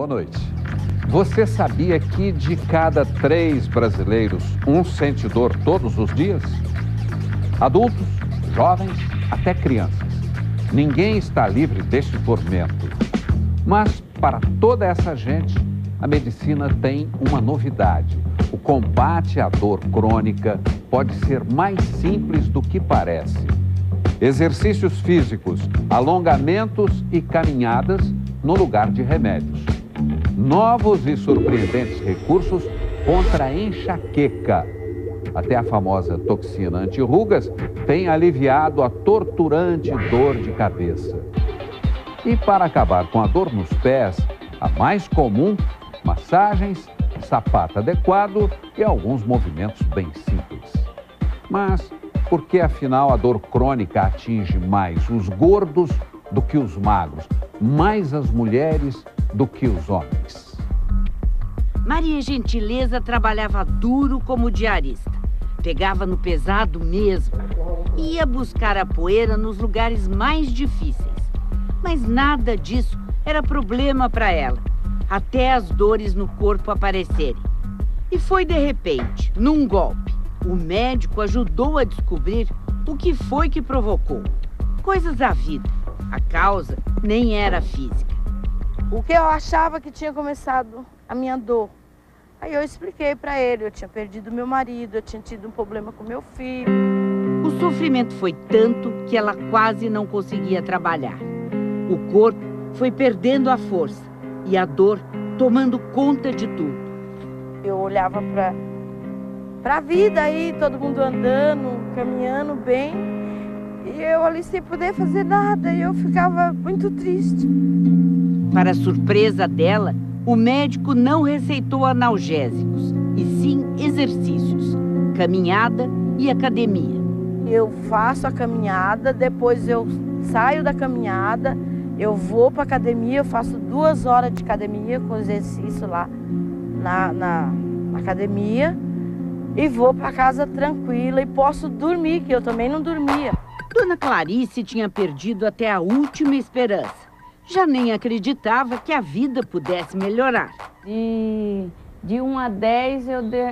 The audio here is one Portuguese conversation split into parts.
boa noite. Você sabia que de cada 3 brasileiros, um sente dor todos os dias? Adultos, jovens, até crianças. Ninguém está livre deste tormento. Mas para toda essa gente, a medicina tem uma novidade. O combate à dor crônica pode ser mais simples do que parece. Exercícios físicos, alongamentos e caminhadas no lugar de remédios. Novos e surpreendentes recursos contra a enxaqueca. Até a famosa toxina anti-rugas tem aliviado a torturante dor de cabeça. E para acabar com a dor nos pés, a mais comum, massagens, sapato adequado e alguns movimentos bem simples. Mas por que afinal a dor crônica atinge mais os gordos do que os magros, mais as mulheres do que os homens? Maria Gentileza trabalhava duro como diarista. Pegava no pesado mesmo. Ia buscar a poeira nos lugares mais difíceis. Mas nada disso era problema para ela, até as dores no corpo aparecerem. E foi de repente, num golpe. O médico ajudou a descobrir o que foi que provocou. Coisas da vida. A causa nem era física. O que eu achava que tinha começado a minha dor. Aí eu expliquei para ele, eu tinha perdido meu marido, eu tinha tido um problema com meu filho. O sofrimento foi tanto que ela quase não conseguia trabalhar. O corpo foi perdendo a força e a dor tomando conta de tudo. Eu olhava para a vida aí, todo mundo andando, caminhando bem, e eu ali sem poder fazer nada, e eu ficava muito triste. Para surpresa dela, o médico não receitou analgésicos, e sim exercícios, caminhada e academia. Eu faço a caminhada, depois eu saio da caminhada, eu vou para a academia, eu faço 2 horas de academia com exercício lá na academia e vou para casa tranquila e posso dormir, que eu também não dormia. Dona Clarice tinha perdido até a última esperança. Já nem acreditava que a vida pudesse melhorar. De 1 a 10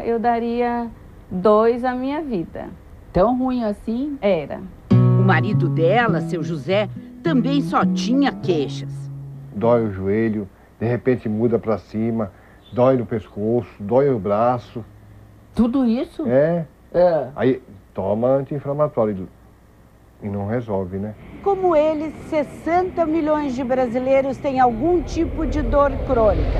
eu daria 2 à minha vida. Tão ruim assim? Era. O marido dela, seu José, também só tinha queixas. Dói o joelho, de repente muda para cima, dói no pescoço, dói o braço. Tudo isso? É. Aí toma anti-inflamatório e não resolve, né? Como eles, 60 milhões de brasileiros têm algum tipo de dor crônica.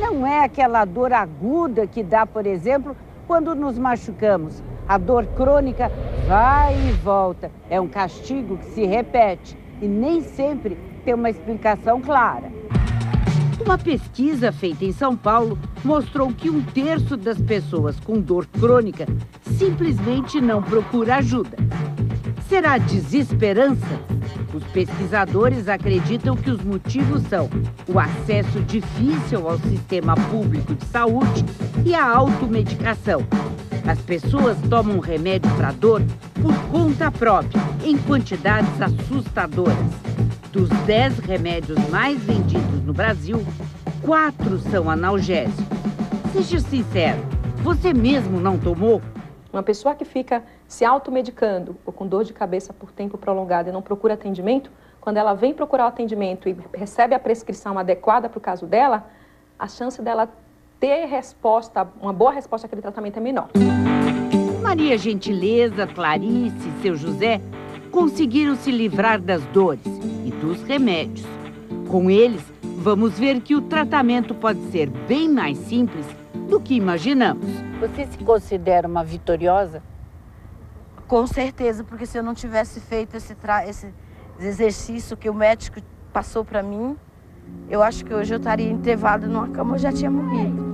Não é aquela dor aguda que dá, por exemplo, quando nos machucamos. A dor crônica vai e volta. É um castigo que se repete e nem sempre tem uma explicação clara. Uma pesquisa feita em São Paulo mostrou que 1/3 das pessoas com dor crônica simplesmente não procura ajuda. Será desesperança? Os pesquisadores acreditam que os motivos são o acesso difícil ao sistema público de saúde e a automedicação. As pessoas tomam remédio para dor por conta própria, em quantidades assustadoras. Dos 10 remédios mais vendidos no Brasil, 4 são analgésicos. Seja sincero, você mesmo não tomou? Uma pessoa que fica se automedicando ou com dor de cabeça por tempo prolongado e não procura atendimento, quando ela vem procurar o atendimento e recebe a prescrição adequada para o caso dela, a chance dela ter resposta, uma boa resposta àquele tratamento é menor. Maria Gentileza, Clarice e seu José conseguiram se livrar das dores e dos remédios. Com eles, vamos ver que o tratamento pode ser bem mais simples do que imaginamos. Você se considera uma vitoriosa? Com certeza, porque se eu não tivesse feito esse exercício que o médico passou para mim, eu acho que hoje eu estaria entevada numa cama, eu já tinha morrido.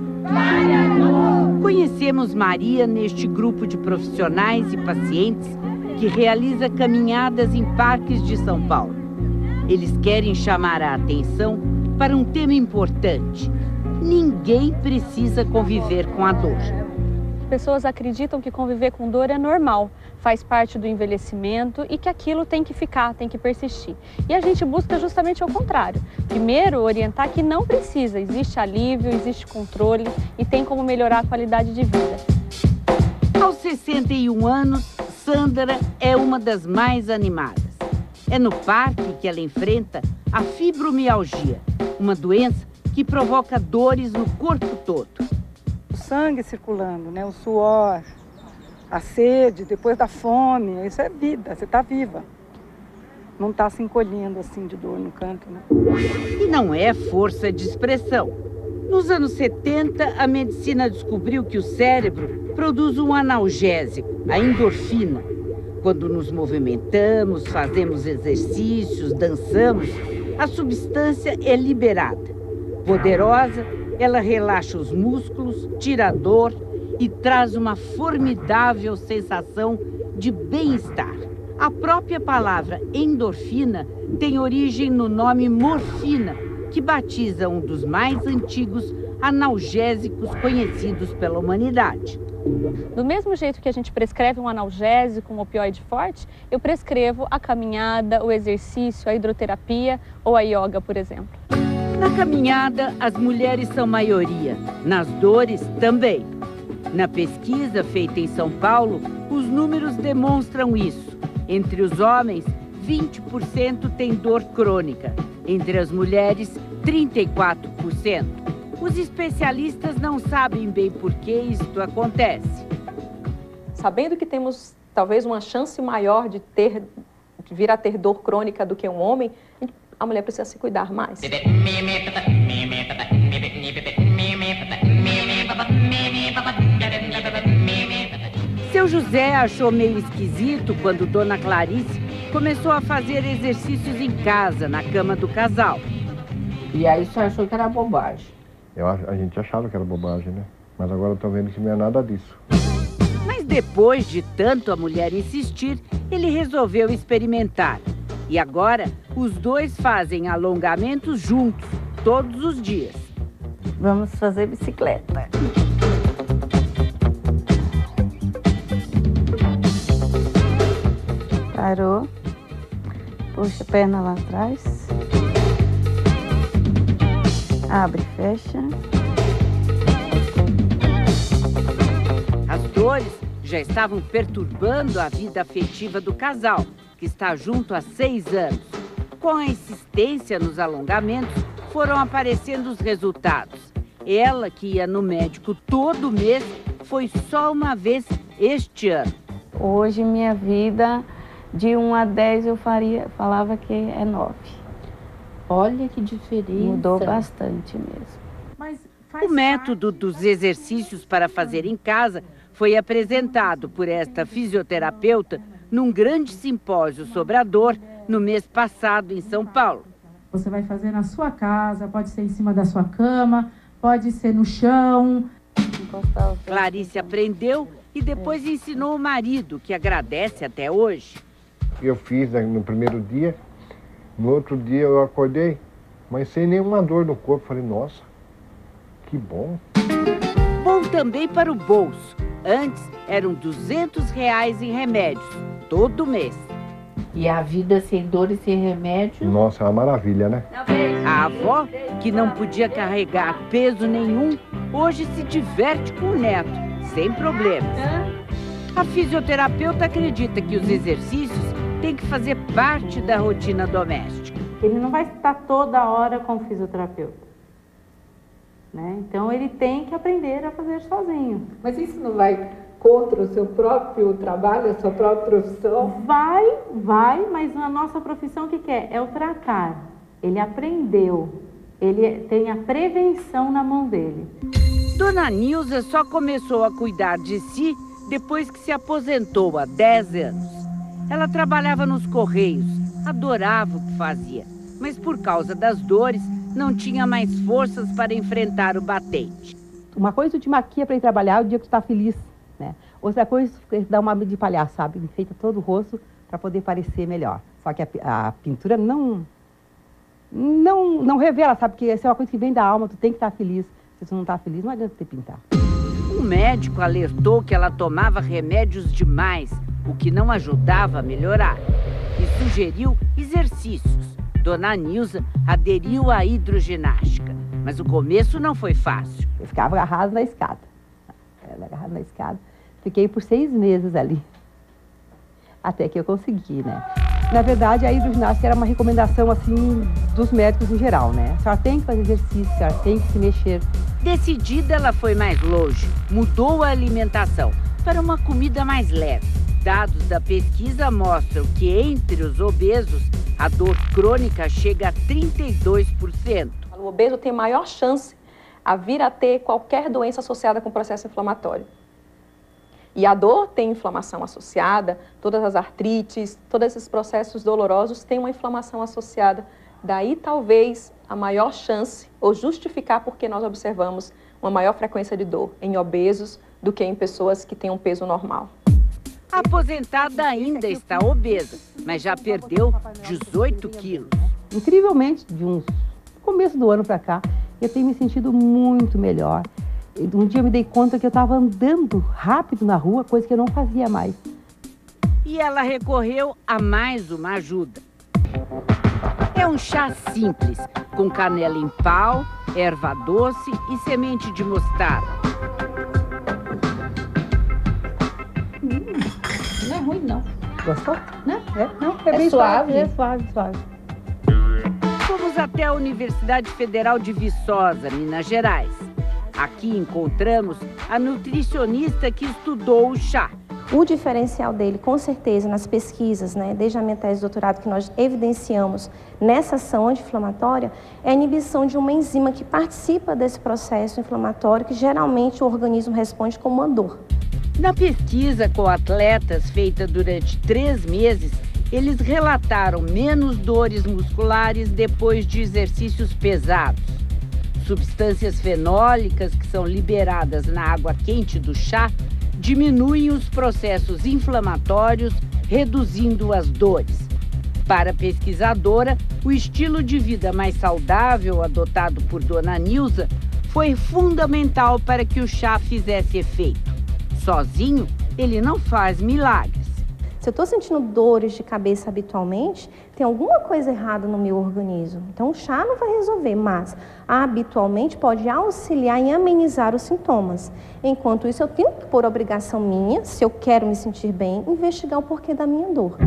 Conhecemos Maria neste grupo de profissionais e pacientes que realiza caminhadas em parques de São Paulo. Eles querem chamar a atenção para um tema importante. Ninguém precisa conviver com a dor. Pessoas acreditam que conviver com dor é normal. faz parte do envelhecimento e que aquilo tem que ficar, tem que persistir. E a gente busca justamente ao contrário. Primeiro, orientar que não precisa, existe alívio, existe controle e tem como melhorar a qualidade de vida. Aos 61 anos, Sandra é uma das mais animadas. É no parque que ela enfrenta a fibromialgia, uma doença que provoca dores no corpo todo. O sangue circulando, né? O suor, a sede, depois da fome, isso é vida, você está viva. Não está se encolhendo assim de dor no canto, né? E não é força de expressão. Nos anos 70, a medicina descobriu que o cérebro produz um analgésico, a endorfina. Quando nos movimentamos, fazemos exercícios, dançamos, a substância é liberada. Poderosa, ela relaxa os músculos, tira a dor e traz uma formidável sensação de bem-estar. A própria palavra endorfina tem origem no nome morfina, que batiza um dos mais antigos analgésicos conhecidos pela humanidade. Do mesmo jeito que a gente prescreve um analgésico, um opioide forte, eu prescrevo a caminhada, o exercício, a hidroterapia ou a yoga, por exemplo. Na caminhada, as mulheres são maioria, nas dores também. Na pesquisa feita em São Paulo, os números demonstram isso. Entre os homens, 20% têm dor crônica. Entre as mulheres, 34%. Os especialistas não sabem bem por que isto acontece. Sabendo que temos talvez uma chance maior de vir a ter dor crônica do que um homem, a mulher precisa se cuidar mais. Seu José achou meio esquisito quando Dona Clarice começou a fazer exercícios em casa, na cama do casal. E aí você achou que era bobagem? A gente achava que era bobagem, né? Mas agora eu tô vendo que não é nada disso. Mas depois de tanto a mulher insistir, ele resolveu experimentar. E agora, os dois fazem alongamentos juntos, todos os dias. Vamos fazer bicicleta. Parou. Puxa a perna lá atrás. Abre e fecha. As dores já estavam perturbando a vida afetiva do casal, que está junto há 6 anos. Com a insistência nos alongamentos, foram aparecendo os resultados. Ela, que ia no médico todo mês, foi só uma vez este ano. Hoje, minha vida, de 1 a 10, eu falava que é 9. Olha que diferença. Mudou bastante mesmo. O método dos exercícios para fazer em casa foi apresentado por esta fisioterapeuta num grande simpósio sobre a dor no mês passado em São Paulo. Você vai fazer na sua casa, pode ser em cima da sua cama, pode ser no chão. Clarice aprendeu e depois ensinou o marido, que agradece até hoje. Eu fiz no primeiro dia, no outro dia eu acordei, mas sem nenhuma dor no corpo. Falei, nossa, que bom. Bom também para o bolso. Antes eram R$200 em remédios, todo mês. E a vida sem dor e sem remédio? Nossa, é uma maravilha, né? A avó, que não podia carregar peso nenhum, hoje se diverte com o neto, sem problemas. A fisioterapeuta acredita que os exercícios têm que fazer parte da rotina doméstica. Ele não vai estar toda hora com o fisioterapeuta, né? Então ele tem que aprender a fazer sozinho. Mas isso não vai contra o seu próprio trabalho, a sua própria profissão? Vai, mas a nossa profissão o que é? É o tratar. Ele aprendeu, ele tem a prevenção na mão dele. Dona Nilza só começou a cuidar de si depois que se aposentou há 10 anos. Ela trabalhava nos Correios, adorava o que fazia, mas por causa das dores não tinha mais forças para enfrentar o batente. Uma coisa te maquia para ir trabalhar o dia que tu está feliz, né? Outra coisa é dar uma de palhaço, sabe? Enfeita todo o rosto para poder parecer melhor. Só que a pintura não revela, sabe? Porque essa é uma coisa que vem da alma, tu tem que estar feliz. Se tu não está feliz, não adianta te pintar. Um médico alertou que ela tomava remédios demais, o que não ajudava a melhorar, e sugeriu exercícios. Dona Nilza aderiu à hidroginástica, mas o começo não foi fácil. Eu ficava agarrada na escada. Fiquei por 6 meses ali, até que eu consegui, né? Na verdade, a hidroginástica era uma recomendação, assim, dos médicos em geral, né? A senhora tem que fazer exercício, a senhora tem que se mexer. Decidida, ela foi mais longe, mudou a alimentação para uma comida mais leve. Dados da pesquisa mostram que entre os obesos, a dor crônica chega a 32%. O obeso tem maior chance a vir a ter qualquer doença associada com processo inflamatório. E a dor tem inflamação associada, todas as artrites, todos esses processos dolorosos têm uma inflamação associada. Daí, talvez, a maior chance, ou justificar porque nós observamos uma maior frequência de dor em obesos do que em pessoas que têm um peso normal. A aposentada ainda está obesa, mas já perdeu 18 quilos. Incrivelmente, de uns começo do ano para cá, eu tenho me sentido muito melhor. Um dia eu me dei conta que eu estava andando rápido na rua, coisa que eu não fazia mais. E ela recorreu a mais uma ajuda. É um chá simples, com canela em pau, erva doce e semente de mostarda. Não é ruim, não. Gostou? Não, É bem suave. É suave. Fomos até a Universidade Federal de Viçosa, Minas Gerais. Aqui encontramos a nutricionista que estudou o chá. O diferencial dele, com certeza, nas pesquisas, né, desde a minha tese de doutorado, que nós evidenciamos nessa ação anti-inflamatória, é a inibição de uma enzima que participa desse processo inflamatório, que geralmente o organismo responde como uma dor. Na pesquisa com atletas feita durante 3 meses, eles relataram menos dores musculares depois de exercícios pesados. Substâncias fenólicas que são liberadas na água quente do chá diminuem os processos inflamatórios, reduzindo as dores. Para a pesquisadora, o estilo de vida mais saudável adotado por Dona Nilza foi fundamental para que o chá fizesse efeito. Sozinho, ele não faz milagres. Se eu estou sentindo dores de cabeça habitualmente, tem alguma coisa errada no meu organismo. Então, o chá não vai resolver, mas habitualmente pode auxiliar em amenizar os sintomas. Enquanto isso, eu tenho que, por obrigação minha, se eu quero me sentir bem, investigar o porquê da minha dor.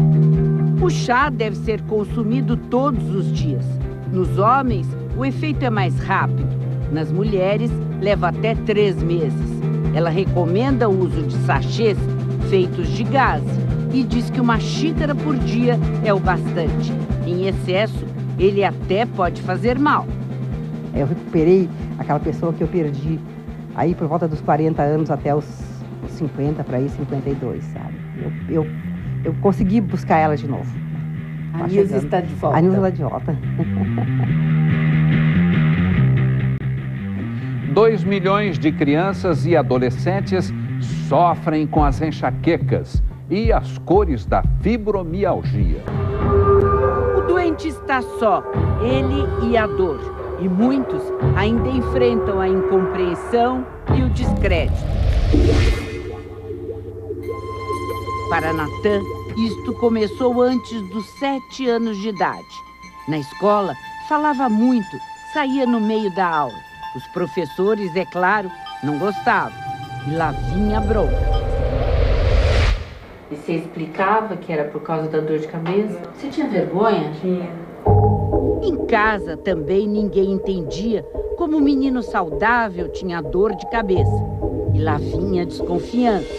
O chá deve ser consumido todos os dias. Nos homens, o efeito é mais rápido. Nas mulheres, leva até 3 meses. Ela recomenda o uso de sachês feitos de gaze e diz que 1 xícara por dia é o bastante. Em excesso, ele até pode fazer mal. Eu recuperei aquela pessoa que eu perdi aí por volta dos 40 anos até os 50, para aí 52, sabe? Eu consegui buscar ela de novo. A Nilza está de volta. A Nilza está de volta. 2 milhões de crianças e adolescentes sofrem com as enxaquecas e as cores da fibromialgia. O doente está só, ele e a dor. E muitos ainda enfrentam a incompreensão e o descrédito. Para Natan, isto começou antes dos 7 anos de idade. Na escola, falava muito, saía no meio da aula. Os professores, é claro, não gostavam. E lá vinha a bronca. E você explicava que era por causa da dor de cabeça? Você tinha vergonha? Tinha. Em casa também ninguém entendia como o menino saudável tinha dor de cabeça. E lá vinha a desconfiança.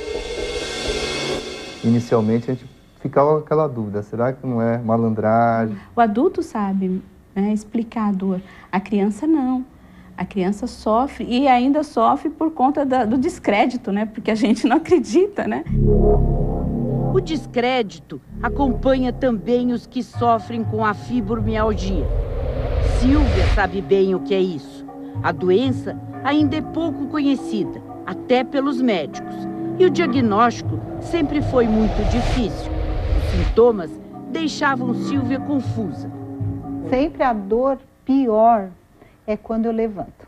Inicialmente a gente ficava com aquela dúvida, será que não é malandragem? O adulto sabe, né, explicar a dor, a criança não. A criança sofre e ainda sofre por conta do descrédito, né? Porque a gente não acredita, né? O descrédito acompanha também os que sofrem com a fibromialgia. Silvia sabe bem o que é isso. A doença ainda é pouco conhecida, até pelos médicos. E o diagnóstico sempre foi muito difícil. Os sintomas deixavam Silvia confusa. Sempre a dor pior é quando eu levanto,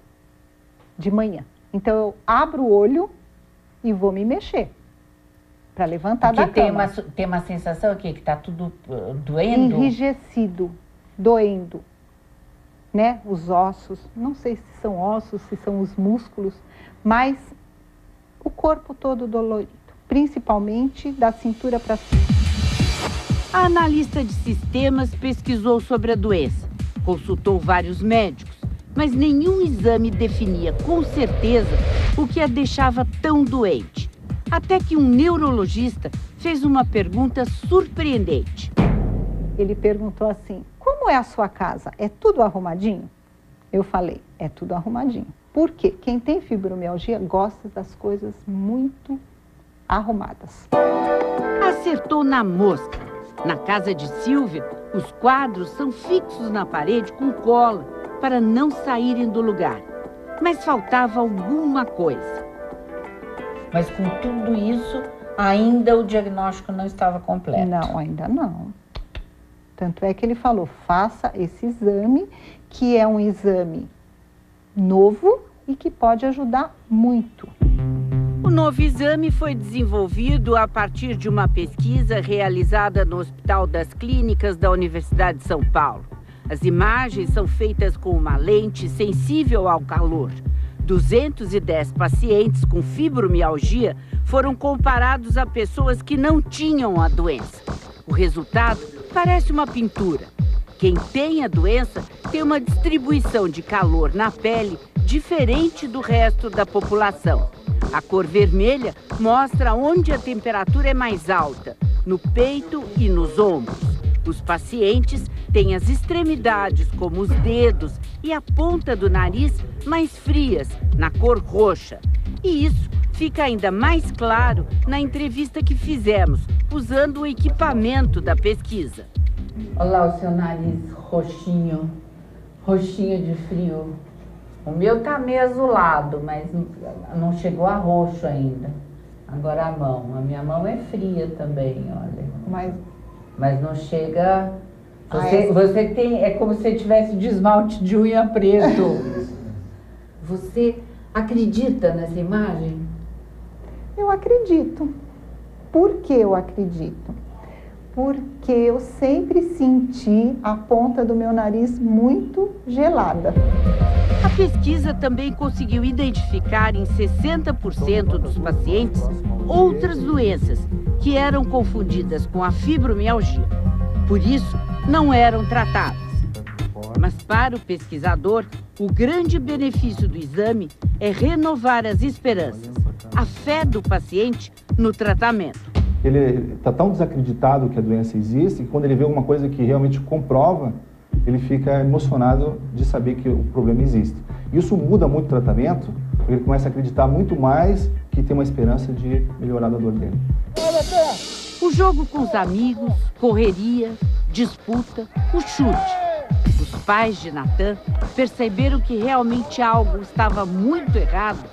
de manhã. Então eu abro o olho e vou me mexer, para levantar da cama. Tem uma sensação aqui que está tudo doendo? Enrijecido, doendo, né? Os ossos, não sei se são ossos, se são os músculos, mas o corpo todo dolorido, principalmente da cintura para cima. A analista de sistemas pesquisou sobre a doença, consultou vários médicos, mas nenhum exame definia com certeza o que a deixava tão doente. Até que um neurologista fez uma pergunta surpreendente. Ele perguntou assim: como é a sua casa? É tudo arrumadinho? Eu falei: é tudo arrumadinho. Por quê? Quem tem fibromialgia gosta das coisas muito arrumadas. Acertou na mosca. Na casa de Silvia, os quadros são fixos na parede com cola para não saírem do lugar. Mas faltava alguma coisa. Mas com tudo isso, ainda o diagnóstico não estava completo. Não, ainda não. Tanto é que ele falou: faça esse exame, que é um exame novo e que pode ajudar muito. O novo exame foi desenvolvido a partir de uma pesquisa realizada no Hospital das Clínicas da Universidade de São Paulo. As imagens são feitas com uma lente sensível ao calor. 210 pacientes com fibromialgia foram comparados a pessoas que não tinham a doença. O resultado parece uma pintura. Quem tem a doença tem uma distribuição de calor na pele diferente do resto da população. A cor vermelha mostra onde a temperatura é mais alta, no peito e nos ombros. Os pacientes têm as extremidades, como os dedos e a ponta do nariz, mais frias, na cor roxa. E isso fica ainda mais claro na entrevista que fizemos, usando o equipamento da pesquisa. Olha lá o seu nariz roxinho, roxinho de frio. O meu tá meio azulado, mas não chegou a roxo ainda. Agora a minha mão é fria também, olha. Mas não chega... Você tem... É como se você tivesse de esmalte de unha preto. Você acredita nessa imagem? Eu acredito. Por que eu acredito? Porque eu sempre senti a ponta do meu nariz muito gelada. A pesquisa também conseguiu identificar em 60% dos pacientes outras doenças que eram confundidas com a fibromialgia. Por isso, não eram tratadas. Mas para o pesquisador, o grande benefício do exame é renovar as esperanças, a fé do paciente no tratamento. Ele está tão desacreditado que a doença existe, que quando ele vê alguma coisa que realmente comprova, ele fica emocionado de saber que o problema existe. Isso muda muito o tratamento, porque ele começa a acreditar muito mais que tem uma esperança de melhorar a dor dele. O jogo com os amigos, correria, disputa, o chute. Os pais de Natan perceberam que realmente algo estava muito errado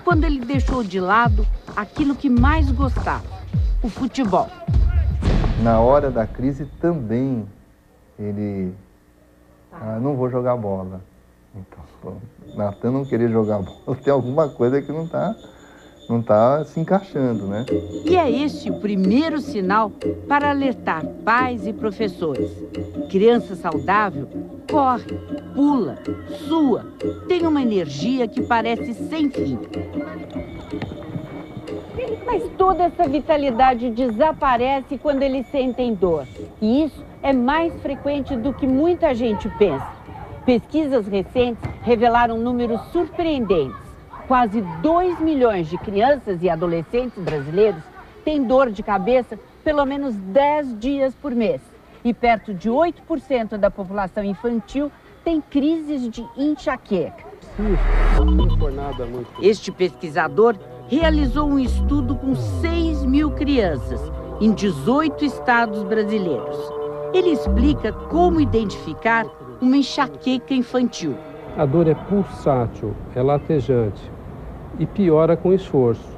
quando ele deixou de lado aquilo que mais gostava, o futebol. Na hora da crise também, ele... não vou jogar bola. Então, Natan não querer jogar bola, tem alguma coisa que não tá se encaixando, né? E é esse o primeiro sinal para alertar pais e professores. Criança saudável corre, pula, sua, tem uma energia que parece sem fim. Mas toda essa vitalidade desaparece quando eles sentem dor. E isso é mais frequente do que muita gente pensa. Pesquisas recentes revelaram números surpreendentes. Quase 2 milhões de crianças e adolescentes brasileiros têm dor de cabeça pelo menos 10 dias por mês. E perto de 8% da população infantil tem crises de enxaqueca. Este pesquisador realizou um estudo com 6 mil crianças em 18 estados brasileiros. Ele explica como identificar uma enxaqueca infantil. A dor é pulsátil, é latejante e piora com esforço.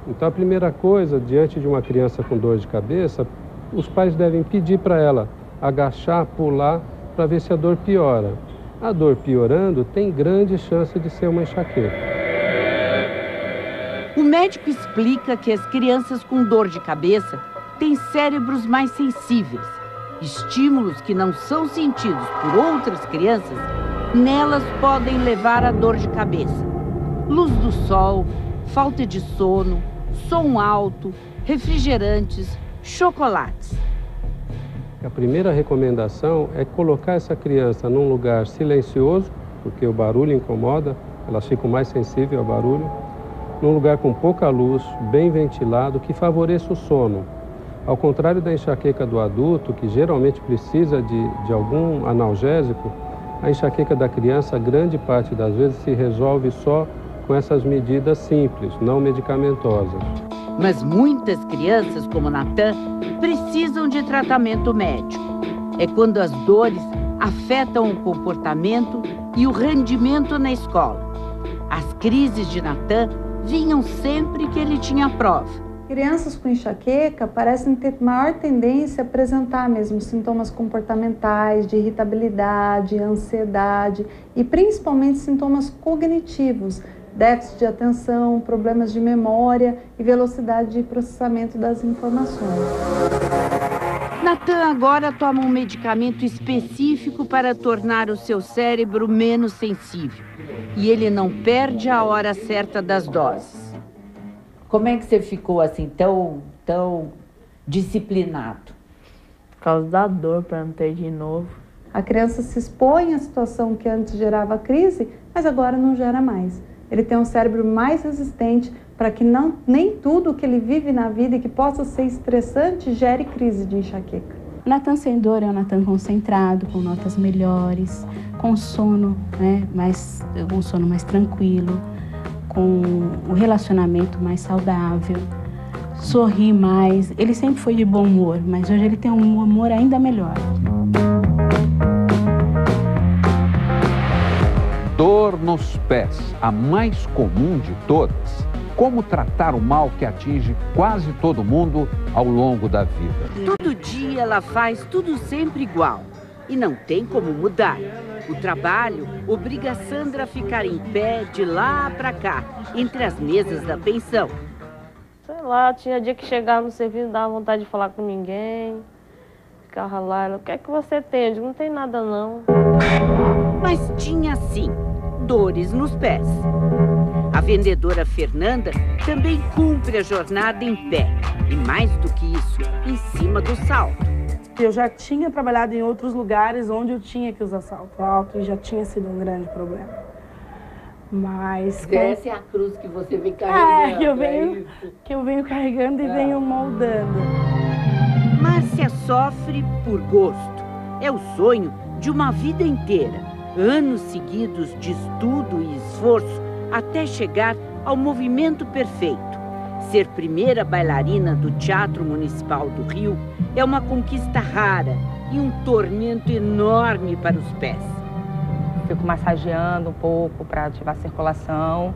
Então, a primeira coisa, diante de uma criança com dor de cabeça, os pais devem pedir para ela agachar, pular, para ver se a dor piora. A dor piorando tem grande chance de ser uma enxaqueca. O médico explica que as crianças com dor de cabeça têm cérebros mais sensíveis. Estímulos que não são sentidos por outras crianças, nelas podem levar à dor de cabeça. Luz do sol, falta de sono, som alto, refrigerantes, chocolates. A primeira recomendação é colocar essa criança num lugar silencioso, porque o barulho incomoda, elas ficam mais sensíveis ao barulho, num lugar com pouca luz, bem ventilado, que favoreça o sono. Ao contrário da enxaqueca do adulto, que geralmente precisa de algum analgésico, a enxaqueca da criança, grande parte das vezes, se resolve só com essas medidas simples, não medicamentosas. Mas muitas crianças, como Natan, precisam de tratamento médico. É quando as dores afetam o comportamento e o rendimento na escola. As crises de Natan vinham sempre que ele tinha prova. Crianças com enxaqueca parecem ter maior tendência a apresentar mesmo sintomas comportamentais, de irritabilidade, ansiedade e principalmente sintomas cognitivos, déficit de atenção, problemas de memória e velocidade de processamento das informações. Natan agora toma um medicamento específico para tornar o seu cérebro menos sensível. E ele não perde a hora certa das doses. Como é que você ficou assim, tão disciplinado? Por causa da dor, para não ter de novo. A criança se expõe à situação que antes gerava crise, mas agora não gera mais. Ele tem um cérebro mais resistente para que nem tudo que ele vive na vida e que possa ser estressante gere crise de enxaqueca. O Natan sem dor é um Natan concentrado, com notas melhores, com sono, um sono mais tranquilo, com um relacionamento mais saudável, sorri mais. Ele sempre foi de bom humor, mas hoje ele tem um humor ainda melhor. Dor nos pés, a mais comum de todas. Como tratar o mal que atinge quase todo mundo ao longo da vida? Todo dia ela faz tudo sempre igual e não tem como mudar. O trabalho obriga a Sandra a ficar em pé de lá para cá, entre as mesas da pensão. Sei lá, tinha dia que chegava no serviço, não dava vontade de falar com ninguém. Ficava lá, ela, o que é que você tem? Eu digo, não tem nada não. Mas tinha sim, dores nos pés. A vendedora Fernanda também cumpre a jornada em pé. E mais do que isso, em cima do salto. Eu já tinha trabalhado em outros lugares onde eu tinha que usar salto alto e já tinha sido um grande problema. Mas... Essa é a cruz que você vem carregando. Que eu venho carregando e venho moldando. Márcia sofre por gosto. É o sonho de uma vida inteira. Anos seguidos de estudo e esforço até chegar ao movimento perfeito. Ser primeira bailarina do Teatro Municipal do Rio é uma conquista rara e um tormento enorme para os pés. Fico massageando um pouco para ativar a circulação.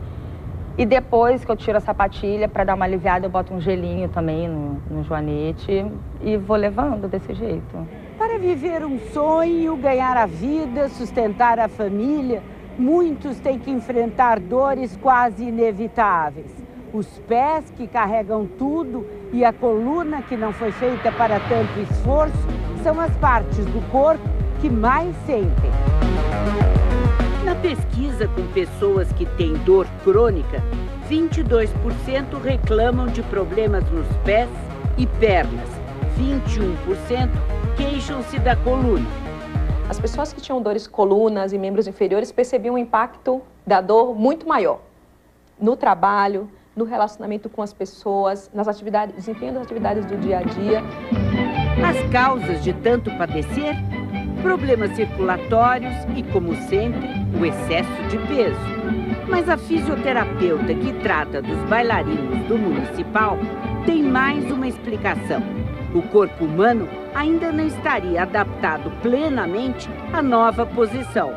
E depois que eu tiro a sapatilha, para dar uma aliviada, eu boto um gelinho também no joanete e vou levando desse jeito. Para viver um sonho, ganhar a vida, sustentar a família, muitos têm que enfrentar dores quase inevitáveis. Os pés que carregam tudo e a coluna que não foi feita para tanto esforço são as partes do corpo que mais sentem. Na pesquisa com pessoas que têm dor crônica, 22% reclamam de problemas nos pés e pernas. 21% queixam-se da coluna. As pessoas que tinham dores colunas e membros inferiores percebiam o impacto da dor muito maior no trabalho, no relacionamento com as pessoas, nas atividades, desempenho das atividades do dia a dia. As causas de tanto padecer? Problemas circulatórios e, como sempre, o excesso de peso. Mas a fisioterapeuta que trata dos bailarinos do Municipal tem mais uma explicação. O corpo humano ainda não estaria adaptado plenamente à nova posição.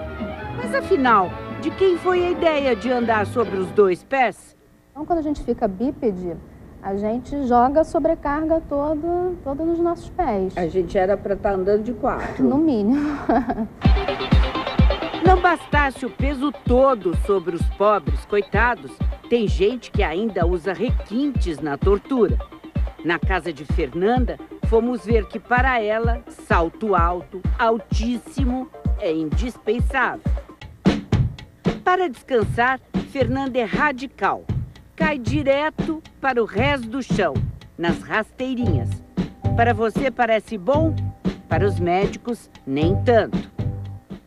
Mas afinal, de quem foi a ideia de andar sobre os dois pés? Então, quando a gente fica bípede, a gente joga a sobrecarga toda nos nossos pés. A gente era para estar andando de 4. No mínimo. Não bastasse o peso todo sobre os pobres, coitados, Tem gente que ainda usa requintes na tortura. Na casa de Fernanda, fomos ver que para ela, salto alto, altíssimo, é indispensável. Para descansar, Fernanda é radical. Cai direto para o resto do chão, nas rasteirinhas. Para você parece bom? Para os médicos, nem tanto.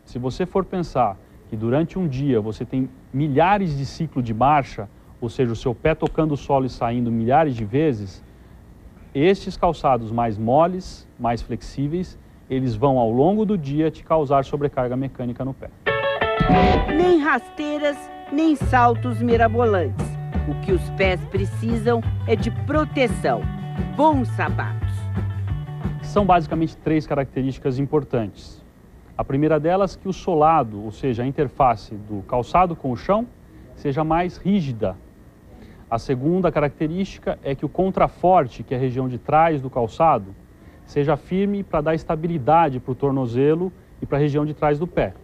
Se você for pensar que durante um dia você tem milhares de ciclos de marcha, ou seja, o seu pé tocando o solo e saindo milhares de vezes, estes calçados mais moles, mais flexíveis, eles vão ao longo do dia te causar sobrecarga mecânica no pé. Nem rasteiras, nem saltos mirabolantes. O que os pés precisam é de proteção, bons sapatos. São basicamente 3 características importantes. A primeira delas, que o solado, ou seja, a interface do calçado com o chão, seja mais rígida. A segunda característica é que o contraforte, que é a região de trás do calçado, seja firme para dar estabilidade para o tornozelo e para a região de trás do pé.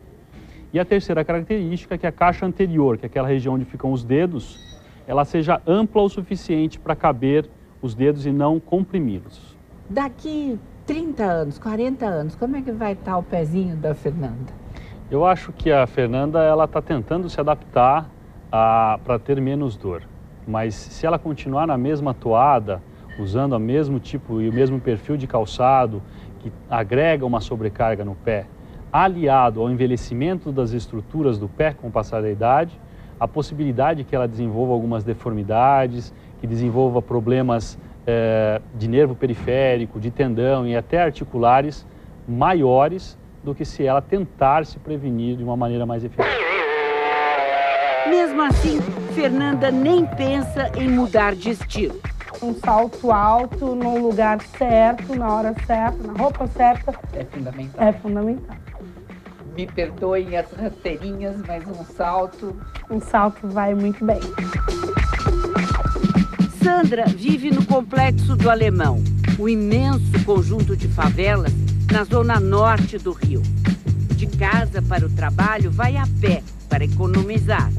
E a terceira característica é que a caixa anterior, que é aquela região onde ficam os dedos, ela seja ampla o suficiente para caber os dedos e não comprimi-los. Daqui 30 anos, 40 anos, como é que vai estar o pezinho da Fernanda? Eu acho que a Fernanda ela está tentando se adaptar para ter menos dor. Mas se ela continuar na mesma toada, usando o mesmo tipo e o mesmo perfil de calçado, que agrega uma sobrecarga no pé, aliado ao envelhecimento das estruturas do pé com o passar da idade, a possibilidade que ela desenvolva algumas deformidades, que desenvolva problemas de nervo periférico, de tendão e até articulares maiores do que se ela tentar se prevenir de uma maneira mais efetiva. Mesmo assim, Fernanda nem pensa em mudar de estilo. Um salto alto no lugar certo, na hora certa, na roupa certa. É fundamental. É fundamental. Me perdoem as rasteirinhas, mas um salto... Um salto vai muito bem. Sandra vive no Complexo do Alemão, o imenso conjunto de favelas na zona norte do Rio. De casa para o trabalho vai a pé para economizar.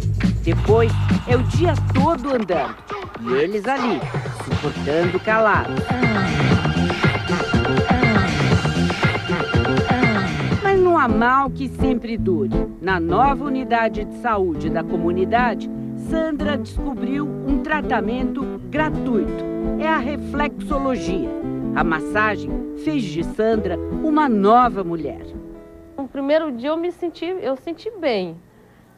Depois é o dia todo andando e eles ali, suportando calados. Mas não há mal que sempre dure. Na nova unidade de saúde da comunidade, Sandra descobriu um tratamento gratuito. É a reflexologia. A massagem fez de Sandra uma nova mulher. No primeiro dia eu senti bem.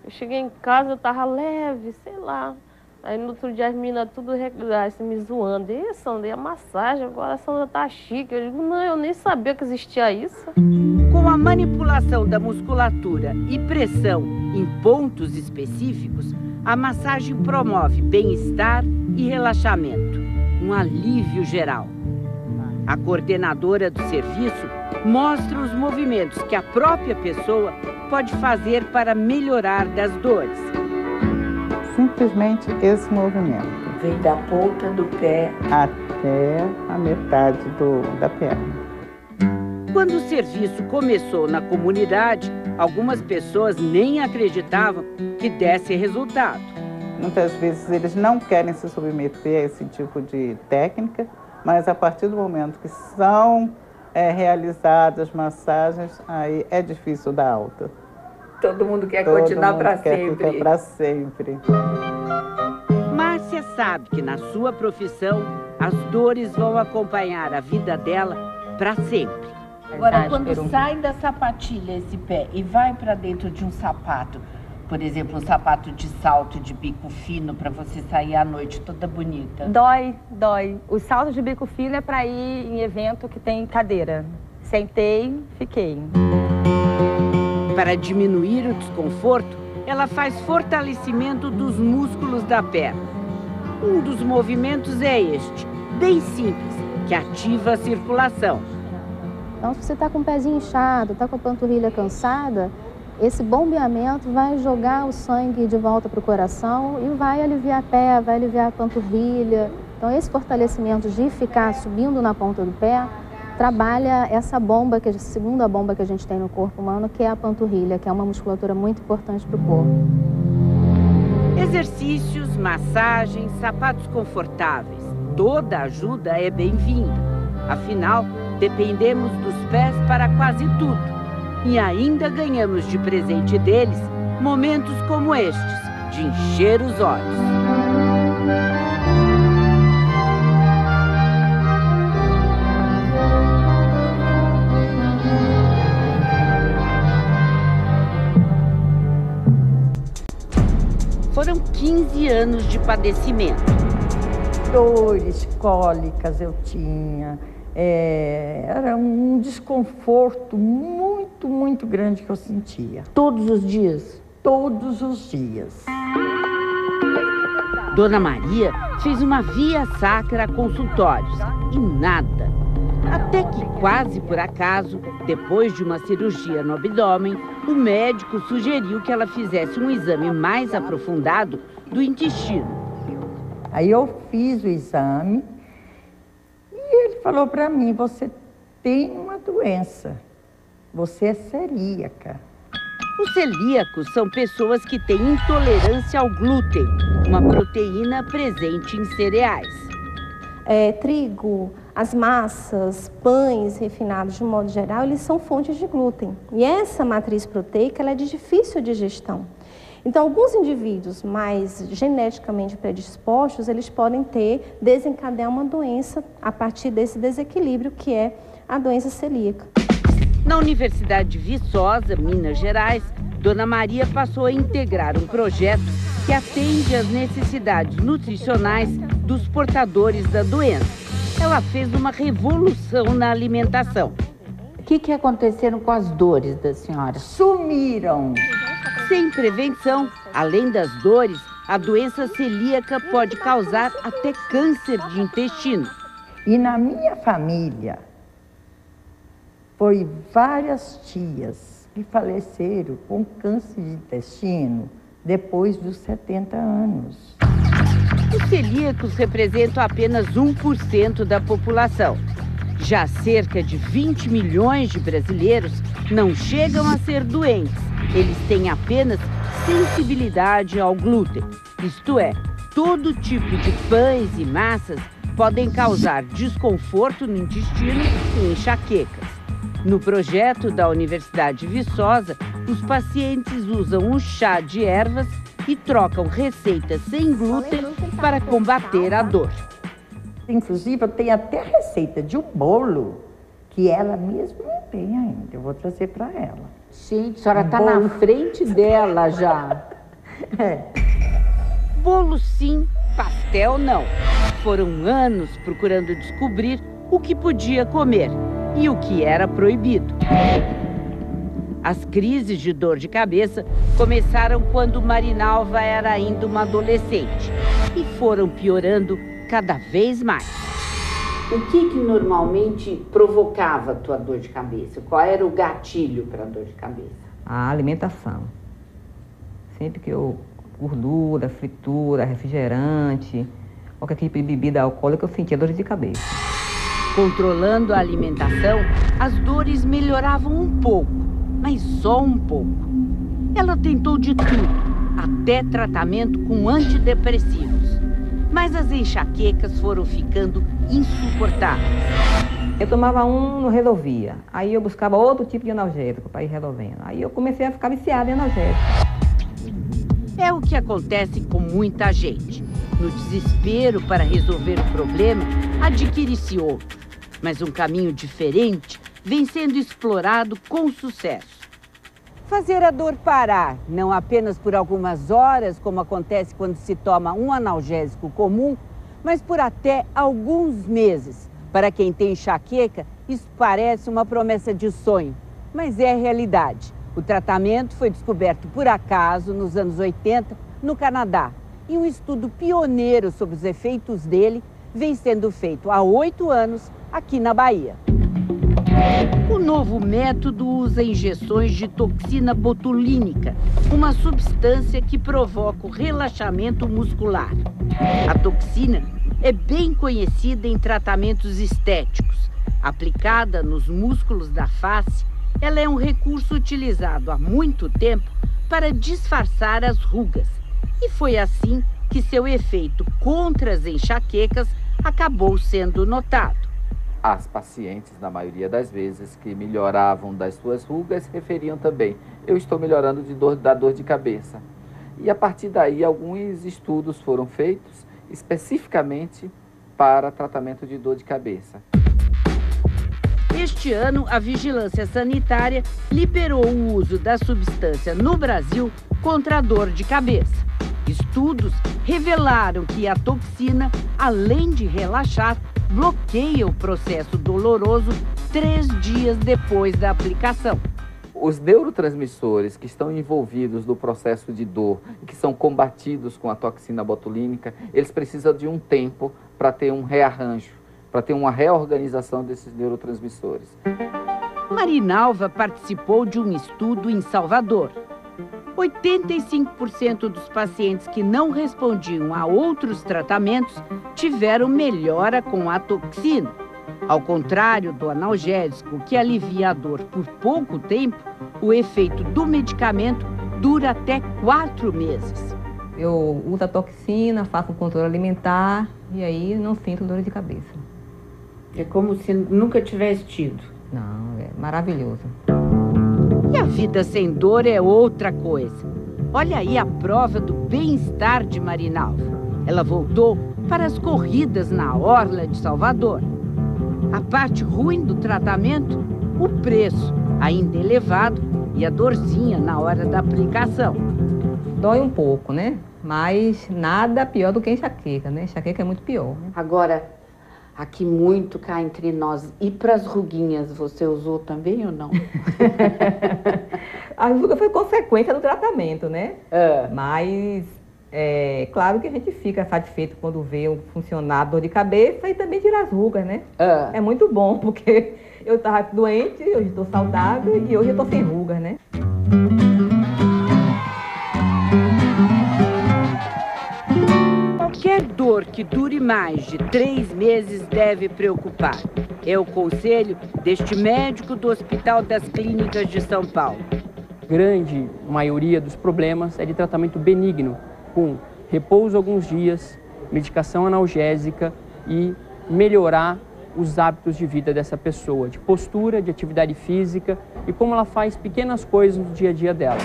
Eu cheguei em casa, eu tava leve, sei lá. Aí no outro dia as meninas tudo me zoando. E Sandra, e a massagem? Agora a Sandra tá chique. Eu digo, não, eu nem sabia que existia isso. Com a manipulação da musculatura e pressão em pontos específicos, a massagem promove bem-estar e relaxamento, um alívio geral. A coordenadora do serviço mostra os movimentos que a própria pessoa pode fazer para melhorar das dores. Simplesmente esse movimento. Vem da ponta do pé até a metade da perna. Quando o serviço começou na comunidade, algumas pessoas nem acreditavam que desse resultado. Muitas vezes eles não querem se submeter a esse tipo de técnica, mas a partir do momento que são realizadas massagens, aí é difícil dar alta. Todo mundo quer continuar para sempre. Ficar para sempre. Márcia sabe que na sua profissão, as dores vão acompanhar a vida dela para sempre. Agora, quando sai da sapatilha esse pé e vai para dentro de um sapato, por exemplo, um sapato de salto de bico fino para você sair à noite toda bonita. Dói. O salto de bico fino é para ir em evento que tem cadeira. Sentei, fiquei. Para diminuir o desconforto, ela faz fortalecimento dos músculos da perna. Um dos movimentos é este, bem simples, que ativa a circulação. Então, se você está com o pezinho inchado, está com a panturrilha cansada, esse bombeamento vai jogar o sangue de volta para o coração e vai aliviar a pé, vai aliviar a panturrilha. Então, esse fortalecimento de ficar subindo na ponta do pé trabalha essa bomba, que é a segunda bomba que a gente tem no corpo humano, que é a panturrilha, que é uma musculatura muito importante para o corpo. Exercícios, massagens, sapatos confortáveis. Toda ajuda é bem-vinda. Afinal, dependemos dos pés para quase tudo. E ainda ganhamos de presente deles momentos como estes, de encher os olhos. Foram 15 anos de padecimento. Dores, cólicas eu tinha. Era um desconforto muito grande que eu sentia. Todos os dias? Todos os dias. Dona Maria fez uma via sacra a consultórios e nada. Até que, quase por acaso, depois de uma cirurgia no abdômen, o médico sugeriu que ela fizesse um exame mais aprofundado do intestino. Aí eu fiz o exame e ele falou para mim, você tem uma doença, você é celíaca. Os celíacos são pessoas que têm intolerância ao glúten, uma proteína presente em cereais. Trigo, as massas, pães refinados de modo geral, eles são fontes de glúten. E essa matriz proteica ela é de difícil digestão. Então, alguns indivíduos mais geneticamente predispostos, eles podem desencadear uma doença a partir desse desequilíbrio que é a doença celíaca. Na Universidade de Viçosa, Minas Gerais, Dona Maria passou a integrar um projeto que atende às necessidades nutricionais dos portadores da doença. Ela fez uma revolução na alimentação. O que aconteceram com as dores da senhora? Sumiram! Sem prevenção, além das dores, a doença celíaca pode causar até câncer de intestino. E na minha família, foi várias tias que faleceram com câncer de intestino depois dos 70 anos. Os celíacos representam apenas 1% da população. Já cerca de 20 milhões de brasileiros não chegam a ser doentes. Eles têm apenas sensibilidade ao glúten. Isto é, todo tipo de pães e massas podem causar desconforto no intestino e enxaquecas. No projeto da Universidade de Viçosa, os pacientes usam um chá de ervas e trocam receitas sem glúten para combater a dor. Inclusive, eu tenho até receita de um bolo que ela mesma não tem ainda. Eu vou trazer para ela. Gente, a senhora está na frente dela já. Bolo sim, pastel não. Foram anos procurando descobrir o que podia comer e o que era proibido. As crises de dor de cabeça começaram quando Marinalva era ainda uma adolescente e foram piorando cada vez mais. O que normalmente provocava a tua dor de cabeça? Qual era o gatilho para a dor de cabeça? A alimentação. Sempre que gordura, fritura, refrigerante, qualquer tipo de bebida alcoólica, eu sentia dor de cabeça. Controlando a alimentação, as dores melhoravam um pouco, mas só um pouco. Ela tentou de tudo, até tratamento com antidepressivos. Mas as enxaquecas foram ficando insuportáveis. Eu tomava um, não resolvia. Aí eu buscava outro tipo de analgésico para ir resolvendo. Aí eu comecei a ficar viciada em analgésico. É o que acontece com muita gente. No desespero para resolver o problema, adquire-se outro. Mas um caminho diferente vem sendo explorado com sucesso. Fazer a dor parar, não apenas por algumas horas, como acontece quando se toma um analgésico comum, mas por até alguns meses. Para quem tem enxaqueca, isso parece uma promessa de sonho, mas é realidade. O tratamento foi descoberto por acaso nos anos 80 no Canadá. E um estudo pioneiro sobre os efeitos dele vem sendo feito há 8 anos aqui na Bahia. O novo método usa injeções de toxina botulínica, uma substância que provoca o relaxamento muscular. A toxina é bem conhecida em tratamentos estéticos. Aplicada nos músculos da face, ela é um recurso utilizado há muito tempo para disfarçar as rugas E foi assim que seu efeito contra as enxaquecas acabou sendo notado. As pacientes, na maioria das vezes, que melhoravam das suas rugas, referiam também: eu estou melhorando da dor de cabeça. E a partir daí, alguns estudos foram feitos especificamente para tratamento de dor de cabeça. Este ano, a Vigilância Sanitária liberou o uso da substância no Brasil contra a dor de cabeça. Estudos revelaram que a toxina, além de relaxar, bloqueia o processo doloroso 3 dias depois da aplicação. Os neurotransmissores que estão envolvidos no processo de dor e que são combatidos com a toxina botulínica, eles precisam de um tempo para ter um rearranjo, para ter uma reorganização desses neurotransmissores. Marinalva participou de um estudo em Salvador. 85% dos pacientes que não respondiam a outros tratamentos tiveram melhora com a toxina. Ao contrário do analgésico, que alivia a dor por pouco tempo, o efeito do medicamento dura até 4 meses. Eu uso a toxina, faço um controle alimentar e aí não sinto dor de cabeça. É como se nunca tivesse tido. Não, é maravilhoso. E a vida sem dor é outra coisa. Olha aí a prova do bem-estar de Marinalva. Ela voltou para as corridas na orla de Salvador. A parte ruim do tratamento, o preço, ainda elevado, e a dorzinha na hora da aplicação. Dói um pouco, né? Mas nada pior do que enxaqueca, né? Enxaqueca é muito pior. Né? Agora, aqui muito cá entre nós, e para as ruguinhas, você usou também ou não? A ruga foi consequência do tratamento, né? Mas, claro que a gente fica satisfeito quando vê um funcionar dor de cabeça e também tira as rugas, né? É muito bom, porque eu estava doente, hoje estou saudável e hoje eu estou sem rugas, né? Qualquer dor que dure mais de 3 meses deve preocupar. É o conselho deste médico do Hospital das Clínicas de São Paulo. Grande maioria dos problemas é de tratamento benigno, com repouso alguns dias, medicação analgésica e melhorar os hábitos de vida dessa pessoa, de postura, de atividade física e como ela faz pequenas coisas no dia a dia dela.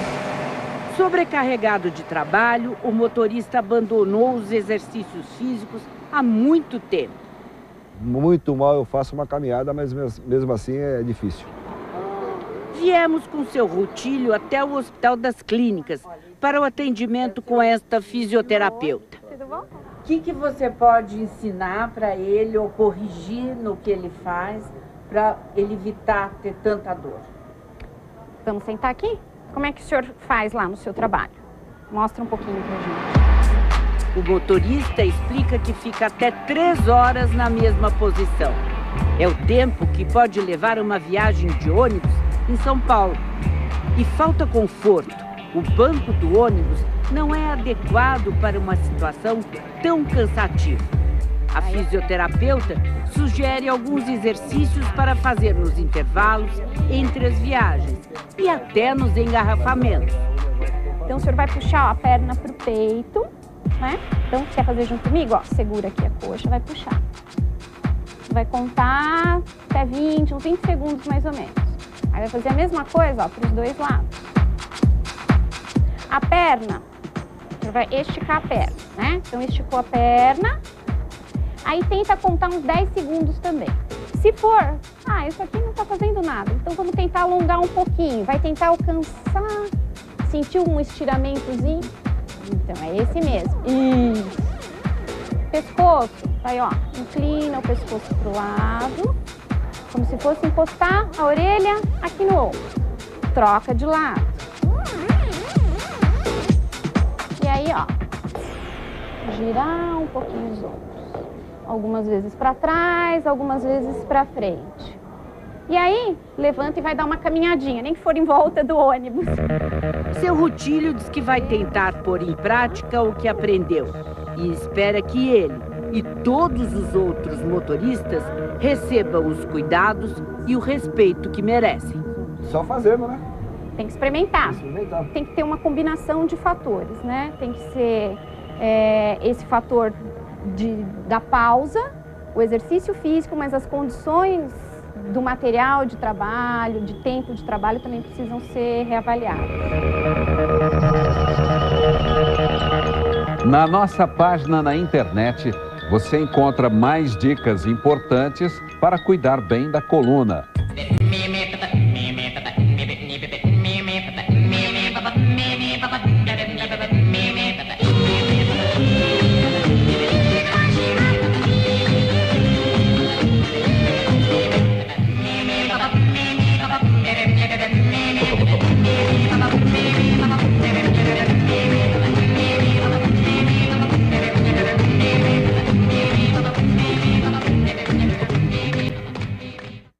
Sobrecarregado de trabalho, o motorista abandonou os exercícios físicos há muito tempo. Muito mal, eu faço uma caminhada, mas mesmo assim é difícil. Viemos com seu Rutilho até o Hospital das Clínicas para o atendimento com esta fisioterapeuta. Tudo bom? O que você pode ensinar para ele ou corrigir no que ele faz para ele evitar ter tanta dor? Vamos sentar aqui? Como é que o senhor faz lá no seu trabalho? Mostra um pouquinho pra gente. O motorista explica que fica até 3 horas na mesma posição. É o tempo que pode levar uma viagem de ônibus em São Paulo. E falta conforto. O banco do ônibus não é adequado para uma situação tão cansativa. A fisioterapeuta sugere alguns exercícios para fazer nos intervalos, entre as viagens e até nos engarrafamentos. Então o senhor vai puxar a perna para o peito, né? Então quer fazer junto comigo? Ó, segura aqui a coxa, vai puxar. Vai contar até 20, uns 20 segundos mais ou menos. Aí vai fazer a mesma coisa, ó, para os dois lados. A perna, você vai esticar a perna, né? Então esticou a perna. Aí tenta contar uns 10 segundos também. Se for, isso aqui não tá fazendo nada, então vamos tentar alongar um pouquinho. Vai tentar alcançar, sentiu um estiramentozinho? Então é esse mesmo. Isso. Pescoço, aí ó, inclina o pescoço pro lado, como se fosse encostar a orelha aqui no ombro. Troca de lado. E aí ó, girar um pouquinho os ombros. Algumas vezes para trás, algumas vezes para frente. E aí, levanta e vai dar uma caminhadinha, nem que for em volta do ônibus. Seu Rutilho diz que vai tentar pôr em prática o que aprendeu e espera que ele e todos os outros motoristas recebam os cuidados e o respeito que merecem. Só fazendo, né? Tem que experimentar. Tem que ter uma combinação de fatores, né? Tem que ser esse fator da pausa, o exercício físico, mas as condições do material de trabalho, de tempo de trabalho também precisam ser reavaliadas. Na nossa página na internet, você encontra mais dicas importantes para cuidar bem da coluna.